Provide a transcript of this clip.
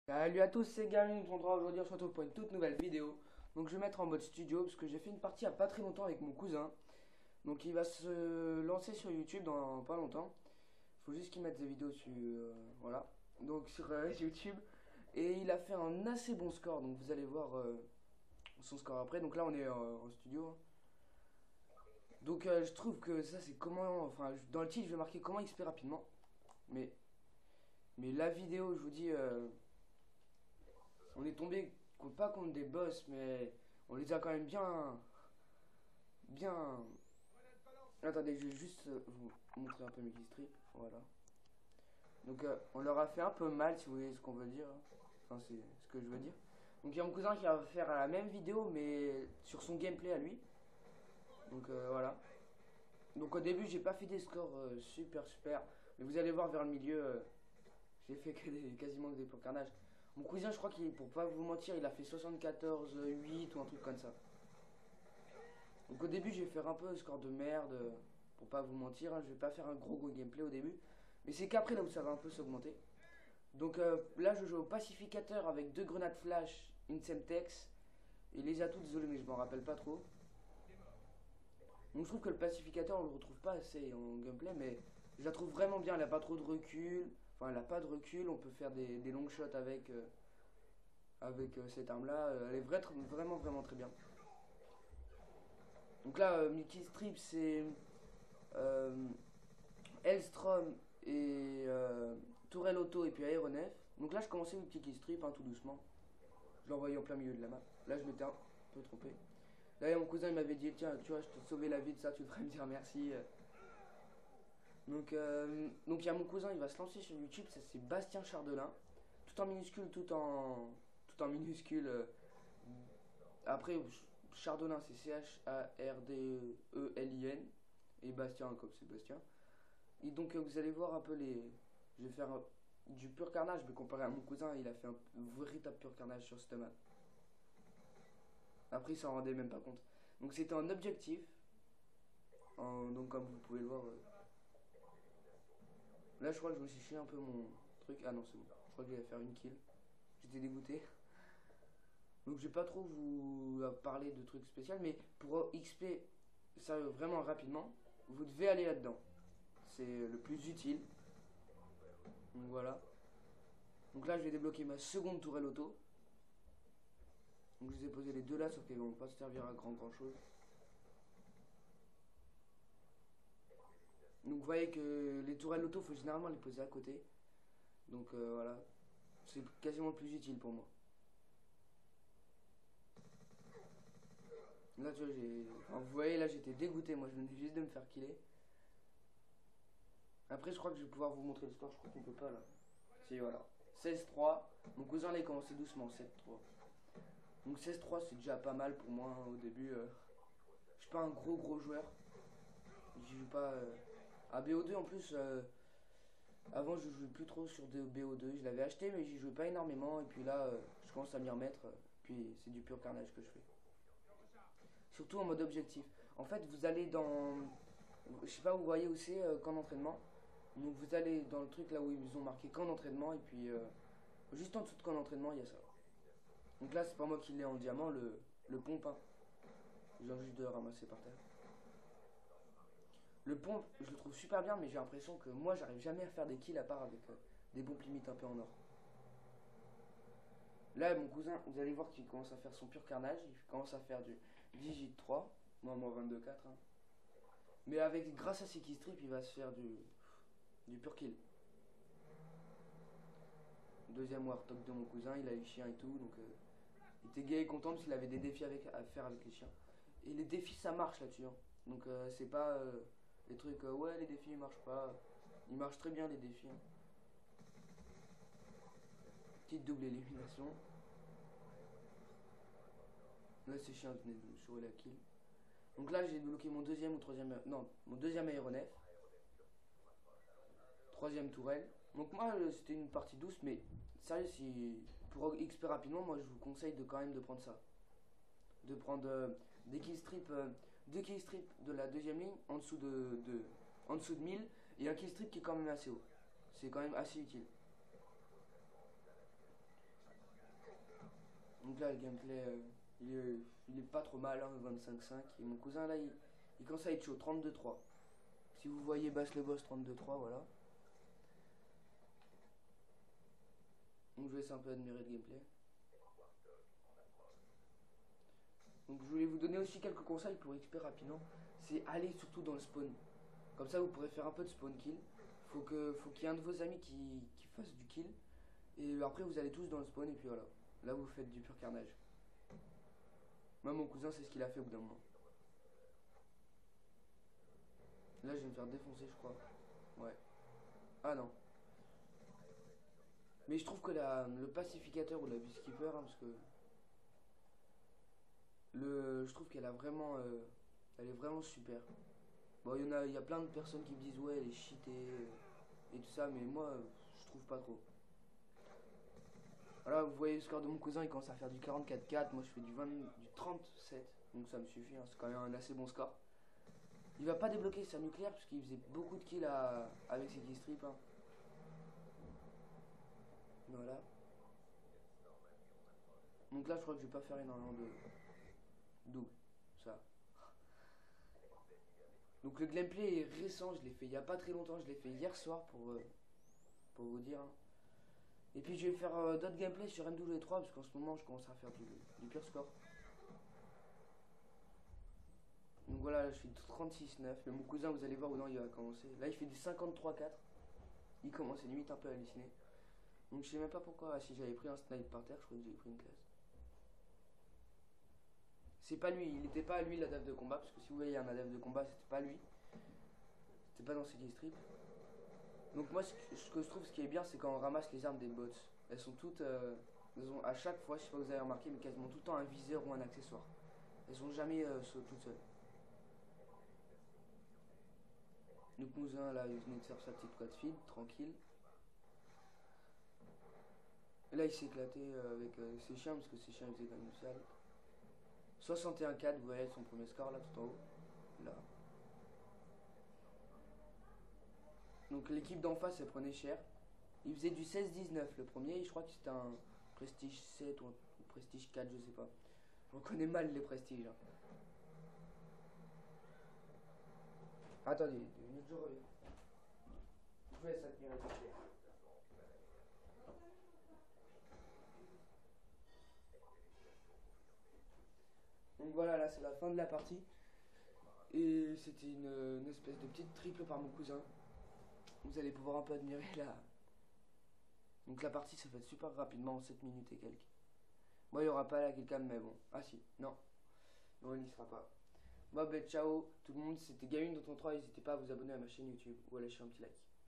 Salut à tous, c'est Gamin, aujourd'hui on se retrouve pour une toute nouvelle vidéo. Donc je vais mettre en mode studio parce que j'ai fait une partie il n'y a pas très longtemps avec mon cousin. Donc il va se lancer sur YouTube dans pas longtemps. Il faut juste qu'il mette des vidéos sur voilà. Donc sur YouTube. Et il a fait un assez bon score, donc vous allez voir son score après. Donc là on est en studio, hein. Donc je trouve que ça c'est comment, enfin dans le titre je vais marquer comment XP rapidement. Mais, mais la vidéo je vous dis, on est tombé pas contre des boss, mais on les a quand même bien. Attendez, je vais juste vous montrer un peu mes strip. Voilà. Donc on leur a fait un peu mal, si vous voyez ce qu'on veut dire, hein. Enfin, c'est ce que je veux dire. Donc il y a mon cousin qui va faire la même vidéo, mais sur son gameplay à lui. Donc voilà. Donc au début, j'ai pas fait des scores super. Mais vous allez voir vers le milieu, j'ai fait quasiment que des plans carnage. Mon cousin, je crois qu'il, pour pas vous mentir, il a fait 74-8 ou un truc comme ça. Donc au début, je vais faire un peu score de merde, pour pas vous mentir, hein. Je vais pas faire un gros gameplay au début. Mais c'est qu'après, là où ça va un peu s'augmenter. Donc là, je joue au pacificateur avec 2 grenades flash, une Semtex. Et les atouts, désolé, mais je m'en rappelle pas trop. Donc je trouve que le pacificateur, on le retrouve pas assez en gameplay, mais je la trouve vraiment bien. Elle a pas trop de recul. Enfin, elle a pas de recul. On peut faire des long shots avec cette arme-là. Elle est vraiment très bien. Donc là, Mickey Strip, c'est euh, Elstrom et Tourelle Auto et puis Aéronef. Donc là, je commençais avec Mickey Strip, hein, tout doucement. Je l'envoyais en plein milieu de la map. Là, je m'étais un peu trompé. Là, mon cousin il m'avait dit: tiens, tu vois, je t'ai sauvé la vie de ça, tu devrais me dire merci. Donc il y a mon cousin, il va se lancer sur YouTube, ça c'est Bastien Chardelin. Tout en minuscule, tout en minuscule. Après, Chardolin, c'est Chardelin. Et Bastien, comme c'est Bastien. Et donc, vous allez voir un peu les. Je vais faire du pur carnage, mais comparé à mon cousin, il a fait un véritable pur carnage sur cette map. Après, il s'en rendait même pas compte. Donc, c'était un objectif. Donc, comme vous pouvez le voir. Là, je crois que je me suis chié un peu mon truc. Ah non, c'est bon. Je crois que je vais faire une kill. J'étais dégoûté. Donc je vais pas trop vous parler de trucs spéciaux, mais pour XP, ça vraiment rapidement, vous devez aller là-dedans. C'est le plus utile. Donc voilà. Donc là, je vais débloquer ma seconde tourelle auto. Donc je vous ai posé les deux là, sauf qu'ils vont pas se servir à grand chose. Donc vous voyez que les tourelles auto, faut généralement les poser à côté. Donc voilà. C'est quasiment le plus utile pour moi. Là, tu vois, enfin, vous voyez, là, j'étais dégoûté. Moi, je venais juste de me faire killer. Après, je crois que je vais pouvoir vous montrer le score. Je crois qu'on peut pas, là. Si, voilà. 16-3. Mon cousin, là, il commençait doucement. 7-3. Donc 16-3, c'est déjà pas mal pour moi, hein, au début. Je suis pas un gros joueur. Je joue pas à BO2 en plus. Avant, je jouais plus trop sur des BO2. Je l'avais acheté, mais j'y jouais pas énormément. Et puis là, je commence à m'y remettre. Puis c'est du pur carnage que je fais. Surtout en mode objectif. En fait, vous allez dans. Je sais pas, vous voyez où c'est, camp d'entraînement. Donc vous allez dans le truc là où ils ont marqué camp d'entraînement. Et puis juste en dessous de camp d'entraînement, il y a ça. Donc là, c'est pas moi qui l'ai en diamant, le pompe, hein. Je viens juste de le ramasser par terre. Le pompe, je le trouve super bien, mais j'ai l'impression que moi, j'arrive jamais à faire des kills à part avec des pompes limites un peu en or. Là, mon cousin, vous allez voir qu'il commence à faire son pur carnage. Il commence à faire du Digit 3. Moi, 22-4, hein. Mais avec, grâce à ses keystrips, il va se faire du pur kill. Deuxième Warthog de mon cousin, il a les chiens et tout. Donc, il était gay et content parce qu'il avait des défis à faire avec les chiens. Et les défis, ça marche là-dessus, hein. Donc, c'est pas les trucs, ouais, les défis, ils marchent pas. Ils marchent très bien, les défis, hein. Petite double élimination. Là, ces chiens venaient de me chourer la kill. Donc là, j'ai bloqué mon deuxième ou troisième. Non, mon deuxième aéronef. Troisième tourelle. Donc moi, c'était une partie douce, mais sérieux, si pour XP rapidement, moi, je vous conseille de quand même de prendre ça. De prendre des killstrips, deux killstrips de la deuxième ligne en dessous de 1000 et un killstrip qui est quand même assez haut. C'est quand même assez utile. Donc là, le gameplay, il est pas trop mal, hein, 25-5. Et mon cousin, là, il commence à être chaud, 32-3. Si vous voyez Bass le Boss 32-3, voilà. Donc je vous laisse un peu admirer le gameplay. Donc je voulais vous donner aussi quelques conseils pour XP rapidement. C'est aller surtout dans le spawn. Comme ça, vous pourrez faire un peu de spawn kill. Faut qu'il y ait un de vos amis qui fasse du kill. Et après, vous allez tous dans le spawn et puis voilà. Là, vous faites du pur carnage. Moi, mon cousin, c'est ce qu'il a fait au bout d'un moment. Là, je vais me faire défoncer, je crois. Ouais. Ah non. Mais je trouve que le pacificateur ou la beekeeper, hein, parce que je trouve qu'elle a vraiment, elle est vraiment super. Bon, il y a plein de personnes qui me disent ouais, elle est cheatée et tout ça, mais moi, je trouve pas trop. Voilà, vous voyez le score de mon cousin, il commence à faire du 44-4, moi je fais du 37, donc ça me suffit, hein, c'est quand même un assez bon score. Il va pas débloquer sa nucléaire parce qu'il faisait beaucoup de kills avec ses killstrips. Hein. Voilà. Donc là, je crois que je vais pas faire énormément de double. Ça. Donc le gameplay est récent, je l'ai fait il y a pas très longtemps, je l'ai fait hier soir pour vous dire. Hein. Et puis je vais faire d'autres gameplays sur MW3 parce qu'en ce moment je commence à faire du pur score. Donc voilà, là, je fais du 36-9. Mais mon cousin, vous allez voir où non, il va commencer. Là, il fait du 53-4. Il commence limite un peu à halluciner. Donc je sais même pas pourquoi. Si j'avais pris un snipe par terre, je crois que j'avais pris une classe. C'est pas lui, il n'était pas lui l'adepte de combat. Parce que si vous voyez un adepte de combat, c'était pas lui. C'était pas dans ses strip. Donc moi, ce que je trouve, ce qui est bien, c'est quand on ramasse les armes des bots. Elles sont toutes... elles ont à chaque fois, je sais pas si vous avez remarqué, mais quasiment tout le temps un viseur ou un accessoire. Elles sont jamais toutes seules. Donc cousin là, il venait de faire sa petite quad feed, tranquille. Et là il s'est éclaté avec ses chiens parce que ses chiens ils faisaient quand même du sale. 61-4, vous voyez son premier score là tout en haut. Là. Donc l'équipe d'en face elle prenait cher. Il faisait du 16-19 le premier, je crois que c'était un prestige 7 ou un prestige 4, je sais pas. Je reconnais mal les prestiges. Hein. Attendez, 2 minutes, je reviens. Je vous laisse admirer le gameplay. Donc voilà, là c'est la fin de la partie. Et c'était une espèce de petite triple par mon cousin. Vous allez pouvoir un peu admirer là. Donc la partie se fait super rapidement en 7 minutes et quelques. Moi il n'y aura pas la killcam mais bon. Ah si, non. Non il n'y sera pas. Bon ben ciao tout le monde, c'était Gaming dans ton 3, n'hésitez pas à vous abonner à ma chaîne YouTube ou à lâcher un petit like.